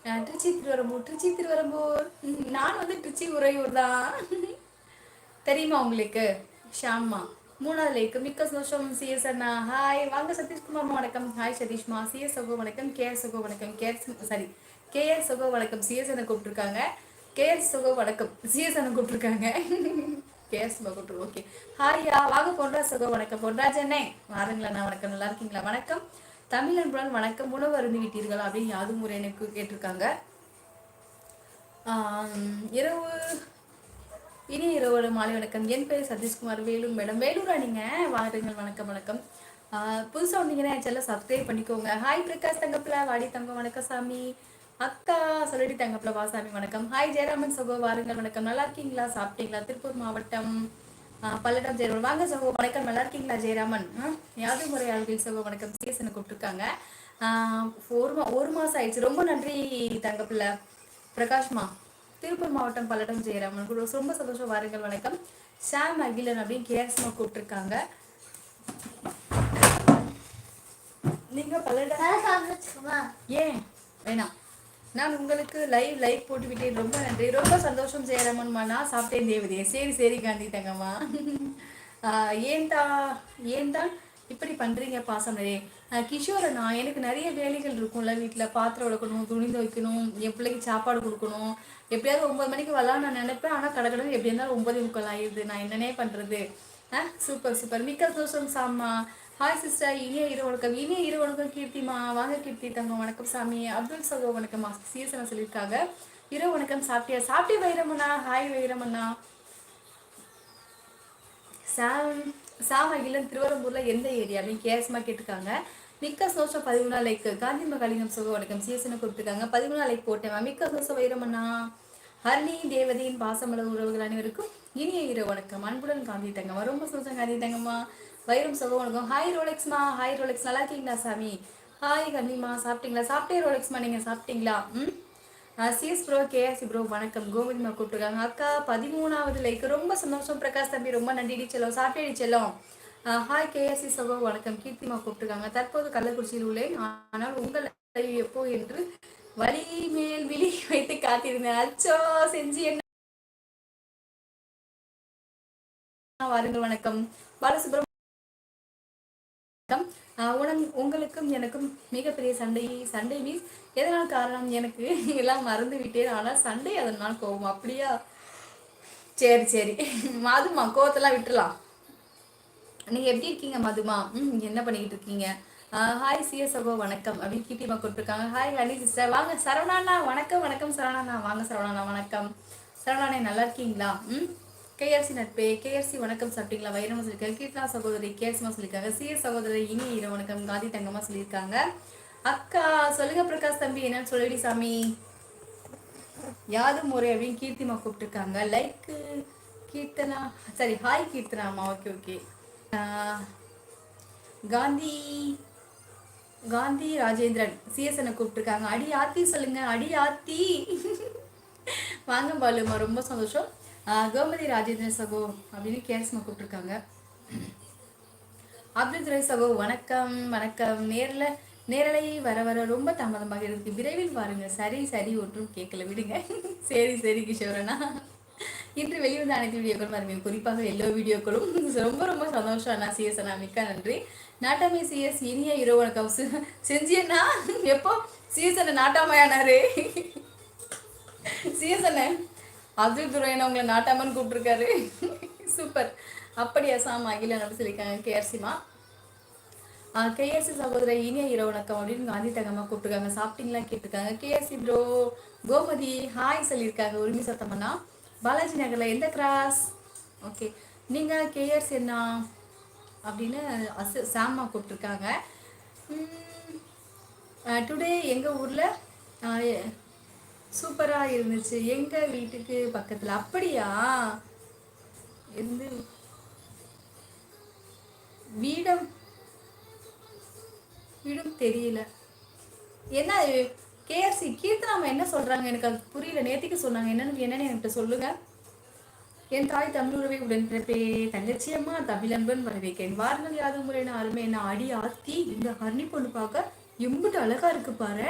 திருச்சி திருவரம்பூர், திருச்சி திருவரம்பூர். நான் வந்து திருச்சி உறையூர் தான். தெரியுமா உங்களுக்கு? ஷாம்மா மூணாவது லைக். மிக்க சந்தோஷம் சிஎஸ் அண்ணா. ஹாய் வாங்க சதீஷ்குமார் வணக்கம். ஹாய் சதீஷ்மா. சிஎஸ் சகோ வணக்கம். கேஆர் சகோ வணக்கம். சாரி கேஆர் சகோ வணக்கம். சிஎஸ் அண்ணா கூப்பிட்டுருக்காங்க. கேஆர் சகோ வணக்கம். சிஎஸ் அண்ணா கூப்பிட்டுருக்காங்க. கேஎஸ் கூப்பிட்டுருக்கோம். ஓகே ஹாய்யா வாங்க பொன்ராஜ் சகோ வணக்கம். பொன்ராஜ் அண்ணே வாருங்களா வணக்கம். நல்லா இருக்கீங்களா? வணக்கம் தமிழ் அன்புடன் வணக்கம். உணவு அருந்து விட்டீர்கள் அப்படின்னு யாதும் முறை எனக்கு கேட்டிருக்காங்க. இரவு இனி இரவோட மாலை வணக்கம். என் பேர் சதீஷ்குமார். வேலூர் மேடம். வேலூரா நீங்க? வாருங்கள். வணக்கம் வணக்கம். புதுசாக வந்தீங்கன்னா என் செல்ல சப்ஸ்கிரைப் பண்ணிக்கோங்க. ஹாய் பிரகாஷ் தங்கப்பில் வாடி தங்கம். வணக்கம் சாமி. அக்கா சொல்லடி தங்கப்பில் வாசாமி வணக்கம். ஹாய் ஜெயராமன் சகோ வாருங்கள். வணக்கம். நல்லா இருக்கீங்களா? சாப்பிட்டீங்களா? திருப்பூர் மாவட்டம் பல்லடம் ஜெயராமன் வாங்க சகோ வணக்கம். நல்லா இருக்கீங்களா ஜெயராமன்? யாது முறை ஆள்கள் சகோ வணக்கம். சிஎஸ்ன்னு கூப்பிட்டுருக்காங்க. ஒரு மாதம் ஆயிடுச்சு. ரொம்ப நன்றி தங்கப்பில். பிரகாஷ்மா திருப்பூர் மாவட்டம் பல்லடம் ஜெயராமன் கூட ரொம்ப சந்தோஷம். வாருங்கள். வணக்கம். ஷாம் அகிலன் அப்படின்னு கேஎஸ்மா கூப்பிட்டுருக்காங்க. நீங்க பல்லடம் ஏன் வேணாம், நான் உங்களுக்கு லைக் போட்டுவிட்டேன். ரொம்ப நன்றி. ரொம்ப சந்தோஷம் ஜெயராமன்மா. நான் சாப்பிட்டேன் தேவதையே. சரி சரி காந்தி தங்கம்மா. ஏன் தான் இப்படி பண்றீங்க பாசமரே? கிஷோரண்ணா எனக்கு நிறைய வேலைகள் இருக்கும்ல. வீட்டில் பாத்திரம் விளக்கணும், துணி துவைக்கணும், என் பிள்ளைக்கு சாப்பாடு கொடுக்கணும். எப்படியாவது 9 மணிக்கு வரலாம் நான் நினைப்பேன். ஆனால் கடற்கடை எப்படி இருந்தாலும் 9:30 ஆயிடுது. நான் என்னன்னே பண்ணுறது? Super super. மிக்க சந்தோஷம் சாமா. Hi sister. இனிய இரு வணக்கம். இனிய இரு வணக்கம் கீர்த்திமா. வாங்க கீர்த்தி தங்கம். வணக்கம் சாமி. அப்துல் சகோ வணக்கம். சீசனை சொல்லியிருக்காங்க. இரவு வணக்கம். சாப்பிட்டே வைரமண்ணா. ஹாய் வைரமண்ணா. சாம் அகிலன் திருவரம்பூர்ல எந்த ஏரியா அப்படின்னு கேஎஸ்மா கேட்டிருக்காங்க. மிக்க சந்தோஷம். 13 லைக். காந்தி மகாலிங்கம் சுக வணக்கம். சிஎஸ்ன்னு கொடுத்துருக்காங்க. 13 லைக் போட்டேன். மிக்க சந்தோஷம் வைரமண்ணா. ஹர்னி தேவதியின் பாசமல உறவுகள் அனைவருக்கும் இனிய இரவு வணக்கம். அன்புடன் காந்தி தங்கம்மா. ரொம்ப சந்தோஷம் காந்தி தங்கம்மா. வைரம் சுக வணக்கம். ஹாய் ரோலெக்ஸ்மா. Hi Rolex. நல்லா இருக்கீங்களா சாமி? ஹாய் கன்னிமா. சாப்பிட்டீங்களா? சாப்பிட்டே ரோலெக்ஸ்மா. நீங்க சாப்பிட்டீங்களா? சிஎஸ் ப்ரோ கேஎஸ்சி ப்ரோ வணக்கம். கோவிந்த்மா கூப்பிட்டுருக்காங்க. அக்கா 13வது லைக். ரொம்ப சந்தோஷம் பிரகாஷ் தம்பி. ரொம்ப நன்றி செல்லும். சாப்பிட்டே செல்லும். ஹாய் கேஎஸ்சி சகோ வணக்கம். கீர்த்திமா கூப்பிட்டுருக்காங்க. தற்போது கள்ளக்குறிச்சியில் உள்ளேன். ஆனால் உங்கள் எப்போ என்று வழி மேல் விழி வைத்து காத்திருந்தேன். அச்சோ செஞ்சு என்ன வாருங்கள். வணக்கம் பாலசுப்ரமணியம். உங்களுக்கும் எனக்கும் மிகப்பெரிய சண்டை மீன்ஸ் எதனால் காரணம் எனக்கு எல்லாம் மறந்து விட்டேன். ஆனால் சண்டை அதனால் கோவம். அப்படியா? சரி சரி மதுமா கோவத்தெல்லாம் விட்டுலாம். நீங்க எப்படி இருக்கீங்க மதுமா? என்ன பண்ணிக்கிட்டு இருக்கீங்க? ஹாய் சிஎஸ் சகோ வணக்கம் அப்படின்னு கீட்டிமா கொடுத்துருக்காங்க. Hi honey sister. வாங்க சரவணாண்ணா. வணக்கம் வணக்கம் சரவணாண்ணா. வாங்க சரவணாண்ணா. வணக்கம் சரவணாண்ணே. நல்லா இருக்கீங்களா? கேஆர்சி நட்பே. கேஆர்சி வணக்கம். சாப்பிட்டீங்களா? வைரமா சொல்லியிருக்காங்க. கீர்த்தனா சகோதரி கேஎஸ்மா சொல்லியிருக்காங்க. சிஎஸ் சகோதரி இனி இரவு வணக்கம். காந்தி தங்கம்மா சொல்லியிருக்காங்க. அக்கா சொல்லுங்க பிரகாஷ் தம்பி என்னன்னு சொல்லி சாமி. யாது முறை அப்படின்னு கீர்த்திமா கூப்பிட்டுருக்காங்க. லைக் கீர்த்தனா. சரி ஹாய் கீர்த்தனாமா. Okay okay. காந்தி ராஜேந்திரன் சிஎஸ்என்னை கூப்பிட்டுருக்காங்க. அடி ஆத்தி சொல்லுங்க. அடி ஆத்தி. வாங்க பாலுமா. ரொம்ப சந்தோஷம். கோமதி ராஜேந்திரன் சகோ அப்படின்னு கேஎஸ்மா கூப்பிட்டுருக்காங்க. அப்துல் துரை சகோ வணக்கம் வணக்கம். நேரலை வர வர ரொம்ப தாமதமாக இருக்கு. விரைவில் பாருங்க. சரி சரி ஒன்றும் கேட்கல விடுங்க. சரி சரி கிஷோரனா. இன்று வெளிவந்த அனைத்து வீடியோக்களும் அருமை. குறிப்பாக எல்லா வீடியோக்களும் ரொம்ப ரொம்ப சந்தோஷம் அண்ணா. சிஎஸ் அண்ணா மிக்க நன்றி. நாட்டாமை சிஎஸ் இனிய இரவு வணக்கம். செஞ்சியண்ணா எப்போ சிஎஸ் அண்ணா நாட்டாமையானாரு? சிஎஸ் அண்ணா அப்துல் துரையண்ணா உங்களை நாட்டாமன்னு கூப்பிட்டுருக்காரு. சூப்பர். அப்படியா சாம் அகில அப்படி சொல்லியிருக்காங்க. கேஆர்சிமா. கேஎஸ்சி சகோதரி இனிய இரவு வணக்கம் அப்படின்னு காந்தி தங்கம்மா கூப்பிட்டுருக்காங்க. சாப்பிட்டீங்களா கேட்டிருக்காங்க. கேஎஸ்சி ப்ரோ கோமதி ஹாய் சொல்லியிருக்காங்க. உரிமை சத்தம்னா பாலாஜி நகர்ல எந்த கிராஸ்? ஓகே. நீங்க கேஆர்சி என்ன அப்படின்னு சாம்மா கூப்பிட்டுருக்காங்க. டுடே எங்கள் ஊரில் சூப்பராக இருந்துச்சு. எங்கள் வீட்டுக்கு பக்கத்தில். அப்படியா? இருந்து வீடும் தெரியல. என்ன கேஆர்சி கீர்த்தனாமா என்ன சொல்கிறாங்க எனக்கு அது புரியல. நேத்திக்கு சொன்னாங்க. என்னன்னு என்கிட்ட சொல்லுங்க. என் தாய் தமிழுறவை உடன்பிறப்பே தங்கச்சி அம்மா தமிழன்பன் வரவேற்கேன். வாருங்கள் யாதும் முறையான அருமை என்ன அடி ஆத்தி இந்த ஹர்னி பொண்ணு பார்க்க எம்பிட்டு அழகா இருக்கு பாரு.